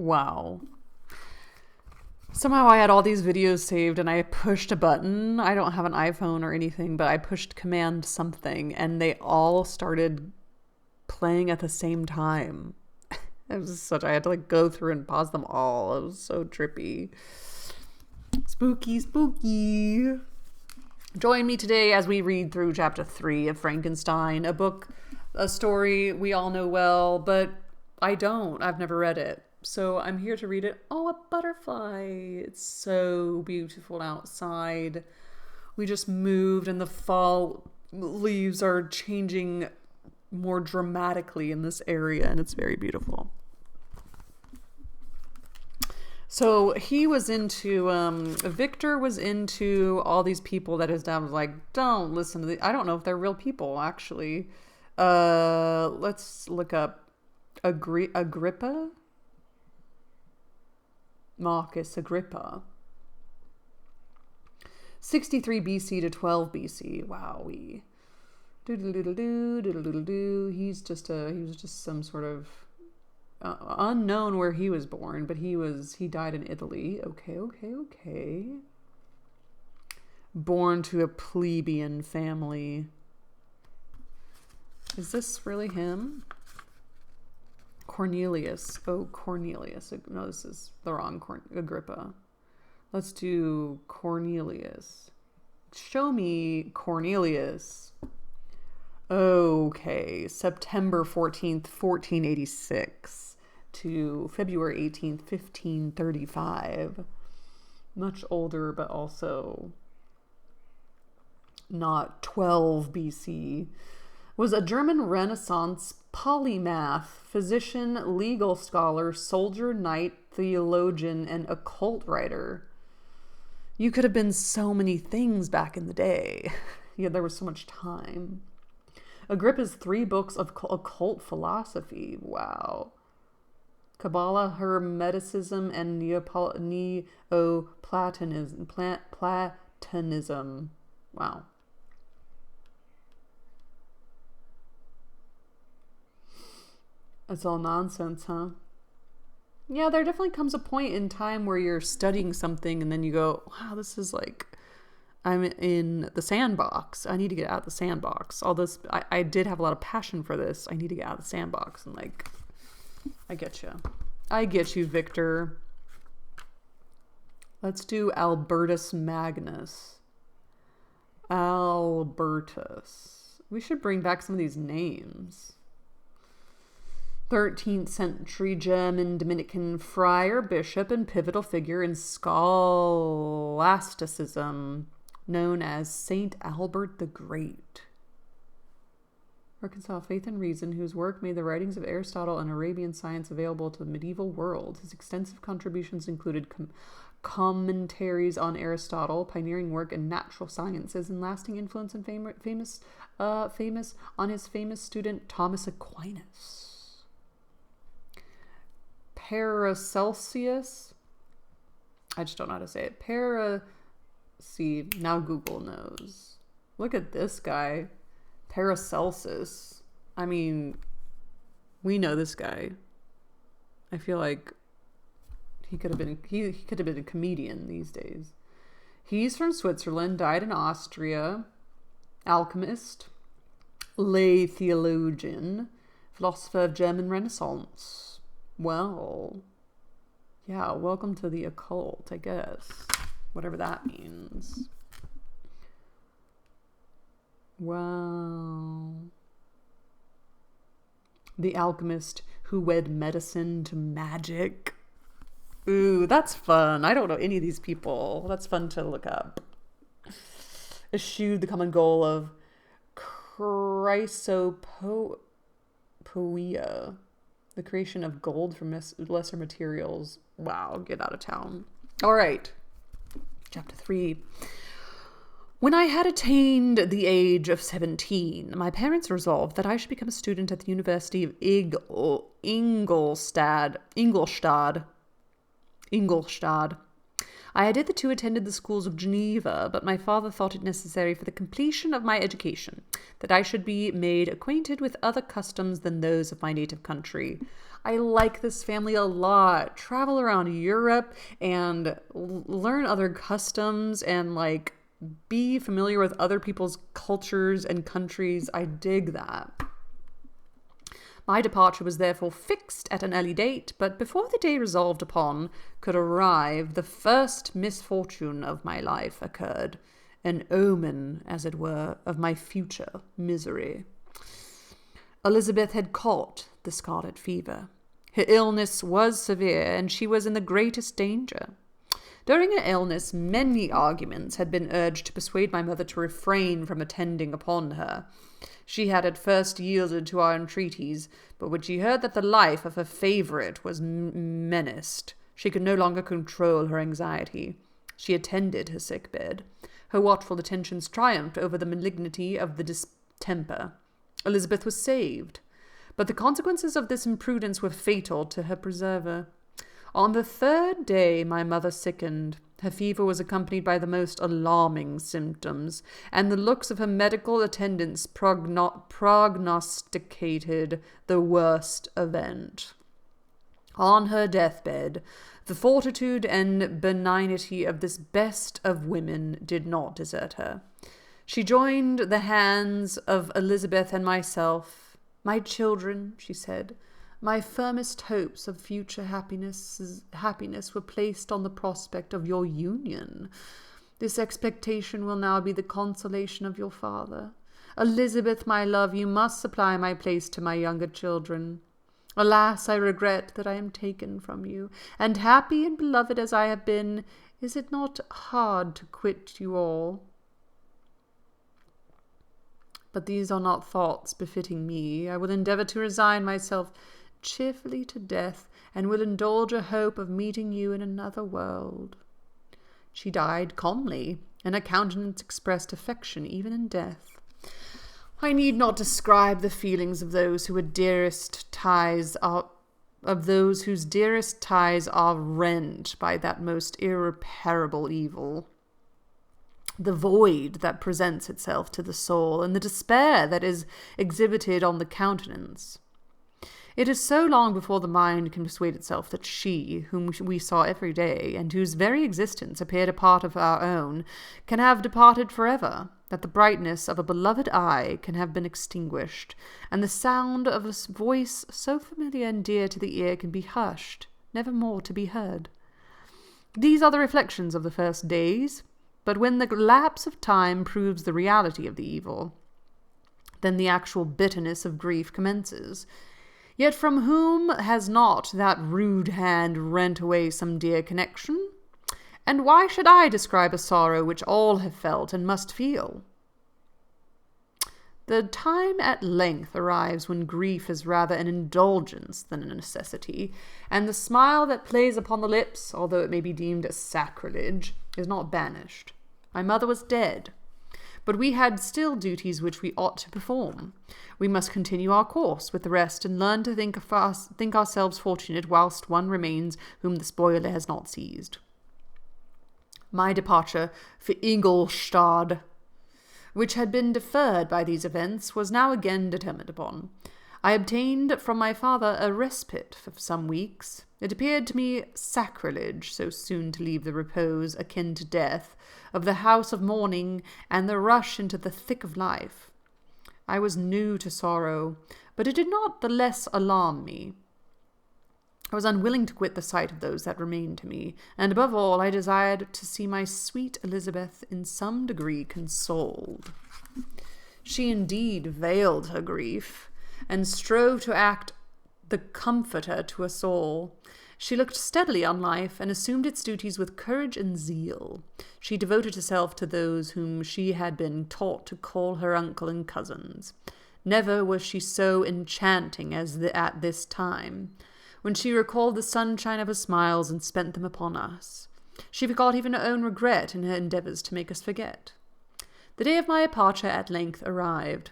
Wow. Somehow I had all these videos saved and I pushed a button. I don't have an iPhone or anything, but I pushed command something and they all started playing at the same time. I had to like go through and pause them all. It was so trippy. Spooky, spooky. Join me today as we read through chapter 3 of Frankenstein, a story we all know well, but I don't. I've never read it. So I'm here to read it. Oh, a butterfly. It's so beautiful outside. We just moved and the fall leaves are changing more dramatically in this area and it's very beautiful. So he was into, Victor was into all these people that his dad was like, don't listen to I don't know if they're real people, actually. Let's look up Agrippa? Marcus Agrippa. 63 BC to 12 BC. Wowee. He was just some sort of unknown where he was born, but he died in Italy. Okay. Born to a plebeian family. Is this really him? Cornelius. Oh, Cornelius. No, this is the wrong Agrippa. Let's do Cornelius. Show me Cornelius. Okay, September 14th, 1486 to February 18th, 1535. Much older, but also not 12 BC. Was a German Renaissance polymath, physician, legal scholar, soldier, knight, theologian, and occult writer. You could have been so many things back in the day. Yeah, there was so much time. Agrippa's 3 books of occult philosophy. Wow. Kabbalah, Hermeticism, and Neoplatonism. Wow. It's all nonsense, huh? Yeah, there definitely comes a point in time where you're studying something and then you go, wow, this is like, I'm in the sandbox. I need to get out of the sandbox. All this, I did have a lot of passion for this. I need to get out of the sandbox. And like, I get you. I get you, Victor. Let's do Albertus Magnus. Albertus. We should bring back some of these names. 13th century German Dominican friar, bishop, and pivotal figure in scholasticism, known as Saint Albert the Great. Reconcile faith and reason, whose work made the writings of Aristotle and Arabian science available to the medieval world. His extensive contributions included commentaries on Aristotle, pioneering work in natural sciences, and lasting influence and famous on his famous student Thomas Aquinas. Paracelsus. I just don't know how to say it. See, now Google knows. Look at this guy. Paracelsus. I mean, we know this guy. I feel like he could have been a comedian these days. He's from Switzerland, died in Austria, alchemist, lay theologian, philosopher of German Renaissance. Well, yeah, welcome to the occult, I guess. Whatever that means. Wow. The alchemist who wed medicine to magic. Ooh, that's fun. I don't know any of these people. That's fun to look up. Eschewed the common goal of chrysopoeia. The creation of gold from lesser materials. Wow, get out of town. All right. Chapter 3. When I had attained the age of 17, my parents resolved that I should become a student at the University of Ingolstadt. I had hitherto attended the schools of Geneva, but my father thought it necessary for the completion of my education that I should be made acquainted with other customs than those of my native country. I like this family a lot. Travel around Europe and learn other customs and like be familiar with other people's cultures and countries. I dig that. My departure was therefore fixed at an early date, but before the day resolved upon could arrive, the first misfortune of my life occurred, an omen, as it were, of my future misery. Elizabeth had caught the scarlet fever. Her illness was severe, and she was in the greatest danger. During her illness, many arguments had been urged to persuade my mother to refrain from attending upon her. She had at first yielded to our entreaties, but when she heard that the life of her favourite was menaced, she could no longer control her anxiety. She attended her sick bed. Her watchful attentions triumphed over the malignity of the distemper. Elizabeth was saved, but the consequences of this imprudence were fatal to her preserver. On the third day my mother sickened. Her fever was accompanied by the most alarming symptoms, and the looks of her medical attendants prognosticated the worst event. On her deathbed, the fortitude and benignity of this best of women did not desert her. She joined the hands of Elizabeth and myself. "My children," she said, "my firmest hopes of future happiness were placed on the prospect of your union. This expectation will now be the consolation of your father. Elizabeth, my love, you must supply my place to my younger children. Alas, I regret that I am taken from you, and happy and beloved as I have been, is it not hard to quit you all? But these are not thoughts befitting me. I will endeavour to resign myself cheerfully to death, and will indulge a hope of meeting you in another world." She died calmly, and her countenance expressed affection even in death. I need not describe the feelings of those whose dearest ties are rent by that most irreparable evil. The void that presents itself to the soul, and the despair that is exhibited on the countenance. It is so long before the mind can persuade itself that she, whom we saw every day, and whose very existence appeared a part of our own, can have departed forever, that the brightness of a beloved eye can have been extinguished, and the sound of a voice so familiar and dear to the ear can be hushed, never more to be heard. These are the reflections of the first days, but when the lapse of time proves the reality of the evil, then the actual bitterness of grief commences. Yet from whom has not that rude hand rent away some dear connection? And why should I describe a sorrow which all have felt and must feel? The time at length arrives when grief is rather an indulgence than a necessity, and the smile that plays upon the lips, although it may be deemed a sacrilege, is not banished. My mother was dead, but we had still duties which we ought to perform. We must continue our course with the rest, and learn to think ourselves fortunate whilst one remains whom the spoiler has not seized. My departure for Ingolstadt, which had been deferred by these events, was now again determined upon. I obtained from my father a respite for some weeks. It appeared to me sacrilege so soon to leave the repose, akin to death, of the house of mourning, and the rush into the thick of life. I was new to sorrow, but it did not the less alarm me. I was unwilling to quit the sight of those that remained to me, and above all I desired to see my sweet Elizabeth in some degree consoled. She indeed veiled her grief, and strove to act the comforter to us all. She looked steadily on life, and assumed its duties with courage and zeal. She devoted herself to those whom she had been taught to call her uncle and cousins. Never was she so enchanting as at this time, when she recalled the sunshine of her smiles and spent them upon us. She forgot even her own regret in her endeavours to make us forget. The day of my departure at length arrived.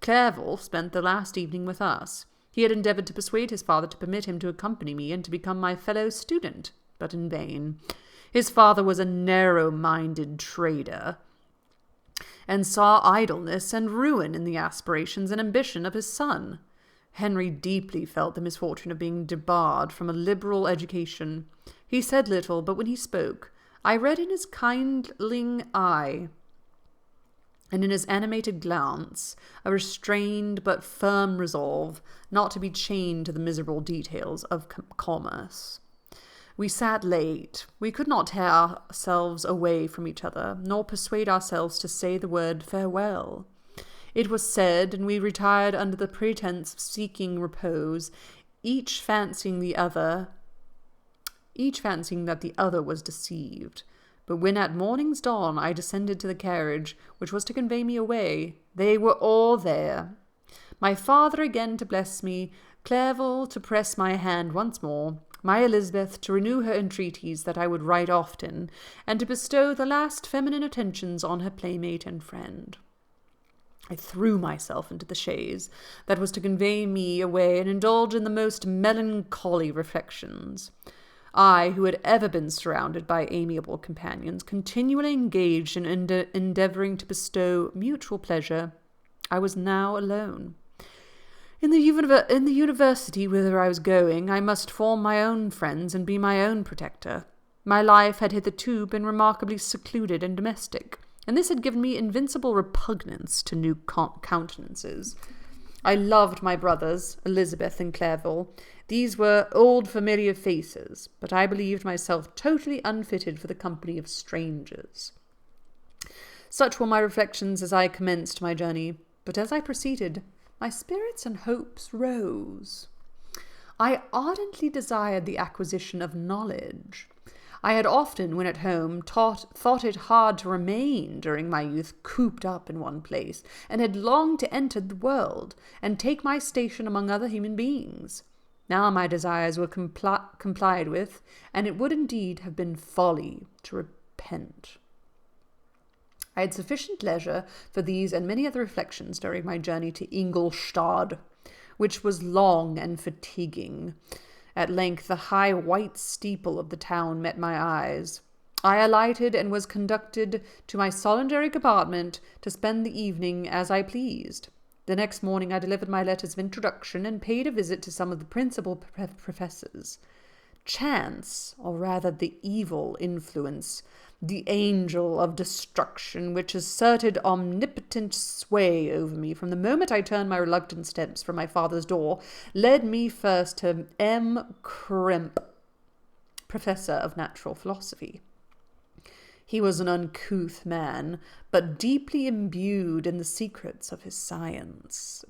Clerval spent the last evening with us. He had endeavoured to persuade his father to permit him to accompany me and to become my fellow student, but in vain. His father was a narrow-minded trader, and saw idleness and ruin in the aspirations and ambition of his son. Henry deeply felt the misfortune of being debarred from a liberal education. He said little, but when he spoke, I read in his kindling eye and in his animated glance a restrained but firm resolve not to be chained to the miserable details of commerce. We sat late. We could not tear ourselves away from each other, nor persuade ourselves to say the word farewell. It was said, and we retired under the pretence of seeking repose, each fancying that the other was deceived. But when at morning's dawn I descended to the carriage, which was to convey me away, they were all there. My father again to bless me, Clerval to press my hand once more, my Elizabeth to renew her entreaties that I would write often, and to bestow the last feminine attentions on her playmate and friend. I threw myself into the chaise that was to convey me away and indulge in the most melancholy reflections. I, who had ever been surrounded by amiable companions, continually engaged in endeavouring to bestow mutual pleasure, I was now alone. In the university whither I was going, I must form my own friends and be my own protector. My life had hitherto been remarkably secluded and domestic, and this had given me invincible repugnance to new countenances. I loved my brothers, Elizabeth and Clerval. These were old familiar faces, but I believed myself totally unfitted for the company of strangers. Such were my reflections as I commenced my journey, but as I proceeded, my spirits and hopes rose. I ardently desired the acquisition of knowledge. I had often, when at home, thought it hard to remain during my youth cooped up in one place, and had longed to enter the world, and take my station among other human beings. Now my desires were complied with, and it would indeed have been folly to repent. I had sufficient leisure for these and many other reflections during my journey to Ingolstadt, which was long and fatiguing. At length the high white steeple of the town met my eyes. I alighted and was conducted to my solitary compartment to spend the evening as I pleased. The next morning I delivered my letters of introduction and paid a visit to some of the principal professors. Chance, or rather the evil influence, the angel of destruction, which asserted omnipotent sway over me from the moment I turned my reluctant steps from my father's door, led me first to M. Krempe, professor of natural philosophy. He was an uncouth man, but deeply imbued in the secrets of his science.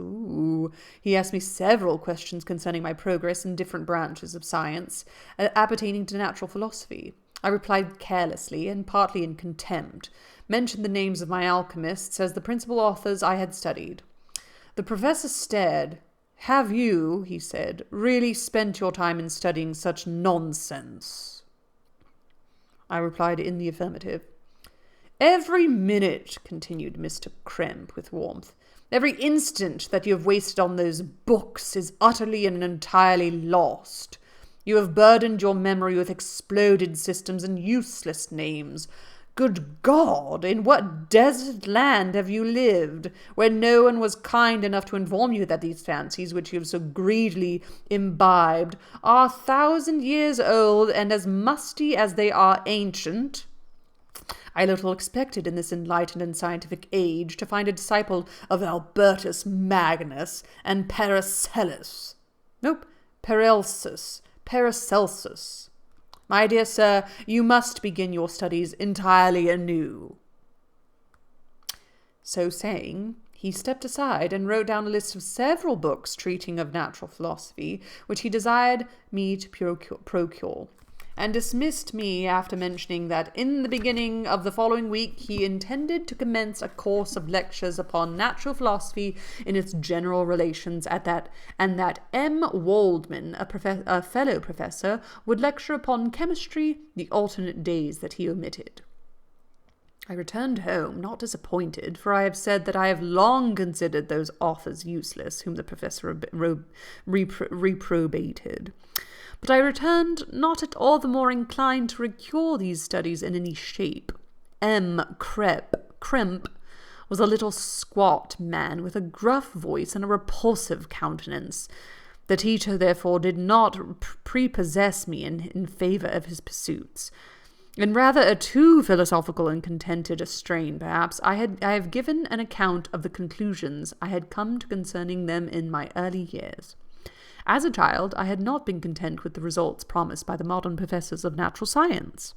He asked me several questions concerning my progress in different branches of science, appertaining to natural philosophy. I replied carelessly and partly in contempt, mentioned the names of my alchemists as the principal authors I had studied. The professor stared. "Have you," he said, "really spent your time in studying such nonsense?" I replied in the affirmative. "Every minute," continued Mr. Krempe with warmth, "every instant that you have wasted on those books is utterly and entirely lost. You have burdened your memory with exploded systems and useless names. Good God, in what desert land have you lived, where no one was kind enough to inform you that these fancies, which you have so greedily imbibed, are 1,000 years old and as musty as they are ancient? I little expected in this enlightened and scientific age to find a disciple of Albertus Magnus and Paracelsus. Paracelsus. My dear sir, you must begin your studies entirely anew." So saying, he stepped aside and wrote down a list of several books treating of natural philosophy, which he desired me to procure, and dismissed me after mentioning that in the beginning of the following week he intended to commence a course of lectures upon natural philosophy in its general relations and that M. Waldman, a fellow professor, would lecture upon chemistry the alternate days that he omitted. I returned home, not disappointed, for I have said that I have long considered those authors useless whom the professor reprobated. But I returned not at all the more inclined to recure these studies in any shape. Crimp was a little squat man with a gruff voice and a repulsive countenance. The teacher, therefore, did not prepossess me in favour of his pursuits. In rather a too philosophical and contented a strain, perhaps, I have given an account of the conclusions I had come to concerning them in my early years. As a child, I had not been content with the results promised by the modern professors of natural science.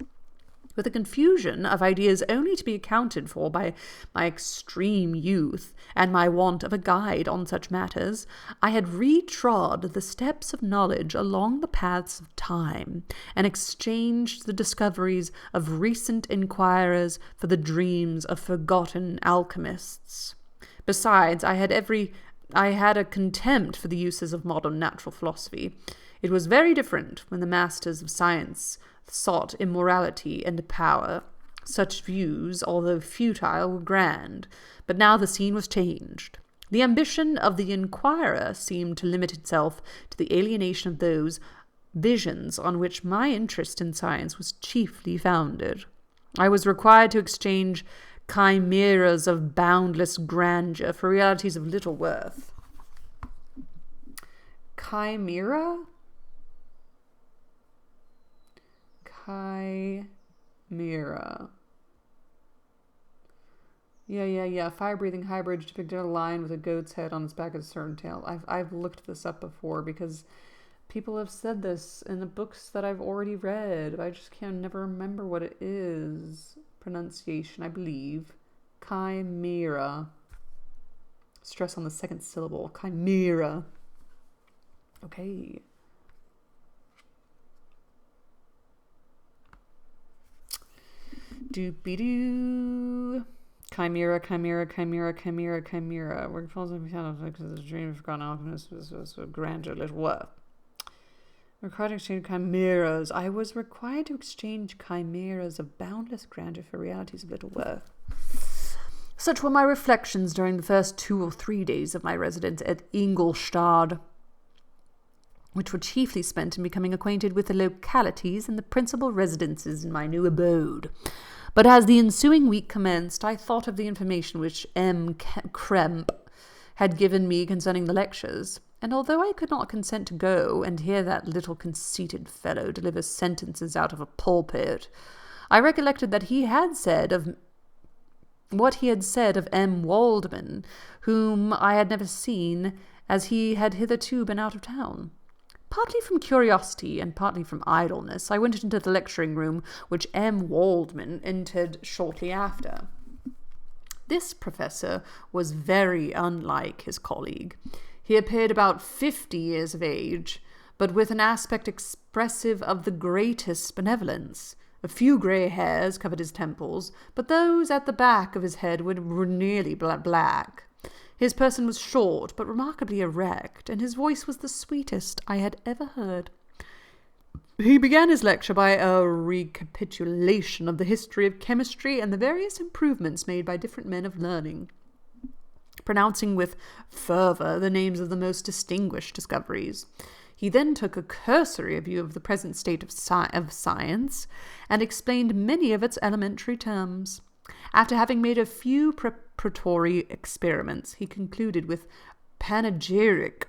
With a confusion of ideas only to be accounted for by my extreme youth and my want of a guide on such matters, I had retrod the steps of knowledge along the paths of time, and exchanged the discoveries of recent inquirers for the dreams of forgotten alchemists. Besides, I had a contempt for the uses of modern natural philosophy. It was very different when the masters of science sought immortality and power. Such views, although futile, were grand, but now the scene was changed. The ambition of the inquirer seemed to limit itself to the alienation of those visions on which my interest in science was chiefly founded. I was required to exchange chimeras of boundless grandeur for realities of little worth. Chimera? Chimera. Yeah. Fire-breathing hybrid depicted a lion with a goat's head on its back as a certain tail. I've looked this up before because people have said this in the books that I've already read. But I just never remember what it is. Pronunciation, I believe. Chimera. Stress on the second syllable. Chimera. Okay. Doopy-doo. Chimera. We're falls in the dream of forgotten alchemist was a grandeur little worth. Required to exchange chimeras. I was required to exchange chimeras of boundless grandeur for realities of little worth. Such were my reflections during the first 2 or 3 days of my residence at Ingolstadt, which were chiefly spent in becoming acquainted with the localities and the principal residences in my new abode. But as the ensuing week commenced, I thought of the information which M. Kremp had given me concerning the lectures, and although I could not consent to go and hear that little conceited fellow deliver sentences out of a pulpit, I recollected that he had said of what he had said of M. Waldman, whom I had never seen, as he had hitherto been out of town. Partly from curiosity and partly from idleness, I went into the lecturing room, which M. Waldman entered shortly after. This professor was very unlike his colleague. He appeared about 50 years of age, but with an aspect expressive of the greatest benevolence. A few grey hairs covered his temples, but those at the back of his head were nearly black. His person was short, but remarkably erect, and his voice was the sweetest I had ever heard. He began his lecture by a recapitulation of the history of chemistry and the various improvements made by different men of learning, pronouncing with fervour the names of the most distinguished discoveries. He then took a cursory view of the present state of science, and explained many of its elementary terms. After having made a few preparatory experiments, he concluded with a panegyric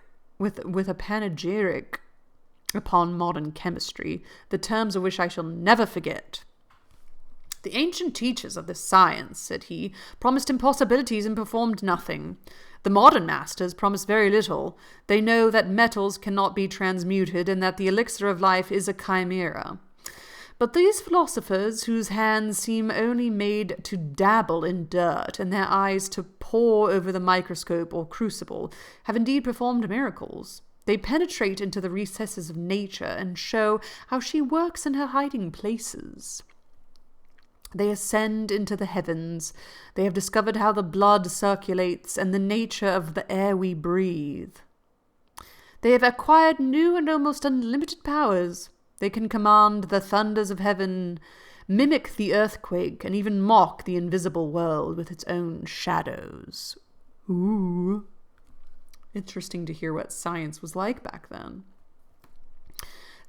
upon modern chemistry, the terms of which I shall never forget. The ancient teachers of this science, said he, promised impossibilities and performed nothing. The modern masters promise very little. They know that metals cannot be transmuted, and that the elixir of life is a chimera. But these philosophers, whose hands seem only made to dabble in dirt, and their eyes to pore over the microscope or crucible, have indeed performed miracles. They penetrate into the recesses of nature, and show how she works in her hiding places. They ascend into the heavens. They have discovered how the blood circulates, and the nature of the air we breathe. They have acquired new and almost unlimited powers. They can command the thunders of heaven, mimic the earthquake, and even mock the invisible world with its own shadows. Ooh. Interesting to hear what science was like back then.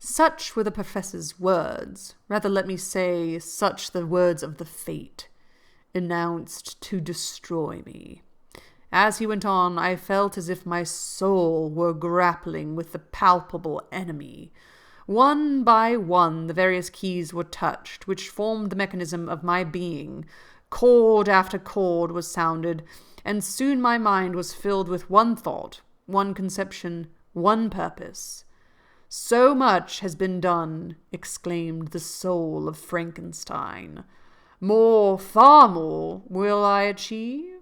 Such were the professor's words, rather let me say, such the words of the fate, announced to destroy me. As he went on, I felt as if my soul were grappling with the palpable enemy. One by one, the various keys were touched, which formed the mechanism of my being. Chord after chord was sounded, and soon my mind was filled with one thought, one conception, one purpose. So much has been done, exclaimed the soul of Frankenstein. More, far more, will I achieve?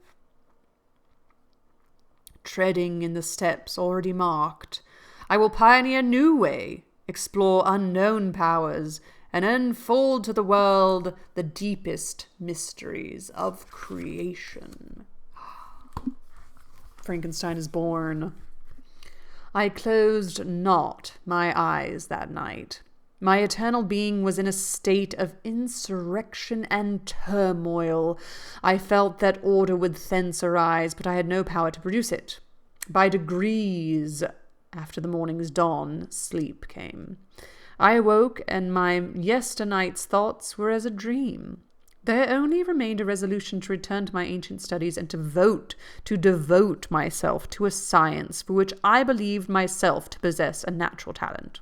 Treading in the steps already marked, I will pioneer a new way, explore unknown powers, and unfold to the world the deepest mysteries of creation. Frankenstein is born. I closed not my eyes that night. My eternal being was in a state of insurrection and turmoil. I felt that order would thence arise, but I had no power to produce it. By degrees, after the morning's dawn, sleep came. I awoke, and my yesternight's thoughts were as a dream. There only remained a resolution to return to my ancient studies and to devote myself to a science for which I believed myself to possess a natural talent.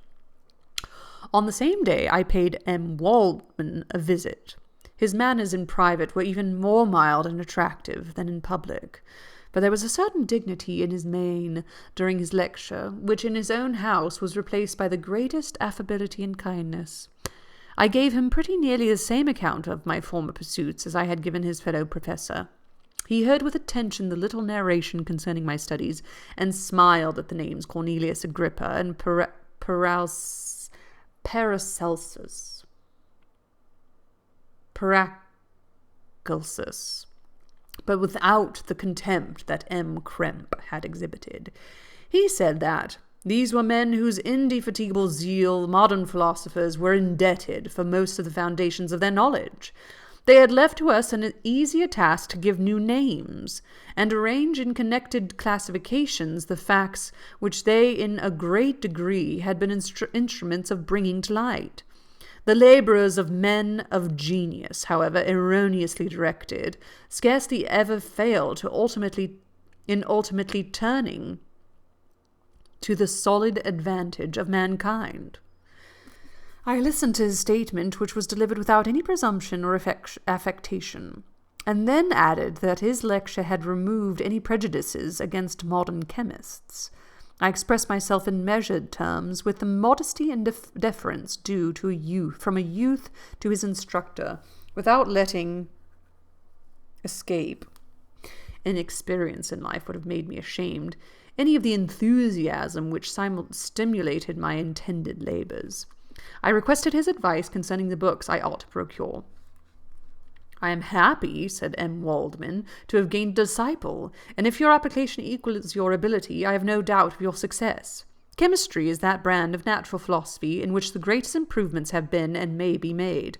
On the same day, I paid M. Waldman a visit. His manners in private were even more mild and attractive than in public, but there was a certain dignity in his mien during his lecture, which in his own house was replaced by the greatest affability and kindness. I gave him pretty nearly the same account of my former pursuits as I had given his fellow professor. He heard with attention the little narration concerning my studies, and smiled at the names Cornelius Agrippa and Paracelsus, but without the contempt that M. Krempe had exhibited. He said that these were men whose indefatigable zeal modern philosophers were indebted for most of the foundations of their knowledge. They had left to us an easier task to give new names, and arrange in connected classifications the facts which they in a great degree had been instruments of bringing to light. The labours of men of genius, however erroneously directed, scarcely ever fail to ultimately turning to the solid advantage of mankind. I listened to his statement, which was delivered without any presumption or affectation, and then added that his lecture had removed any prejudices against modern chemists. I expressed myself in measured terms, with the modesty and deference due to from a youth to his instructor, without letting escape. Inexperience in life would have made me ashamed any of the enthusiasm which stimulated my intended labours. I requested his advice concerning the books I ought to procure. I am happy, said M. Waldman, to have gained a disciple, and if your application equals your ability, I have no doubt of your success. Chemistry is that brand of natural philosophy in which the greatest improvements have been and may be made.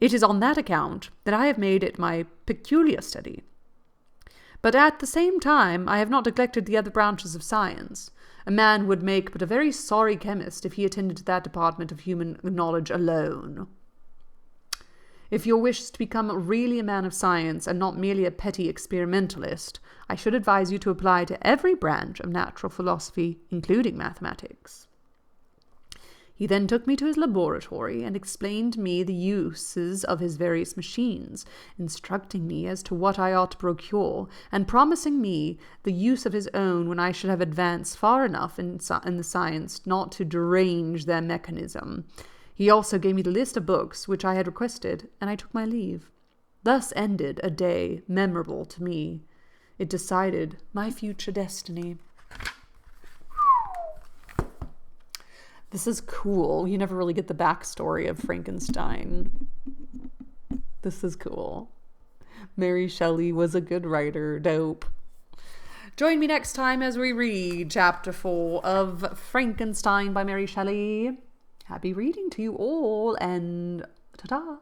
It is on that account that I have made it my peculiar study. But at the same time, I have not neglected the other branches of science. A man would make but a very sorry chemist if he attended to that department of human knowledge alone. If your wish is to become really a man of science and not merely a petty experimentalist, I should advise you to apply to every branch of natural philosophy, including mathematics. He then took me to his laboratory and explained to me the uses of his various machines, instructing me as to what I ought to procure, and promising me the use of his own when I should have advanced far enough in the science not to derange their mechanism. He also gave me the list of books which I had requested, and I took my leave. Thus ended a day memorable to me. It decided my future destiny. This is cool. You never really get the backstory of Frankenstein. This is cool. Mary Shelley was a good writer. Dope. Join me next time as we read Chapter 4 of Frankenstein by Mary Shelley. Happy reading to you all, and ta-ta!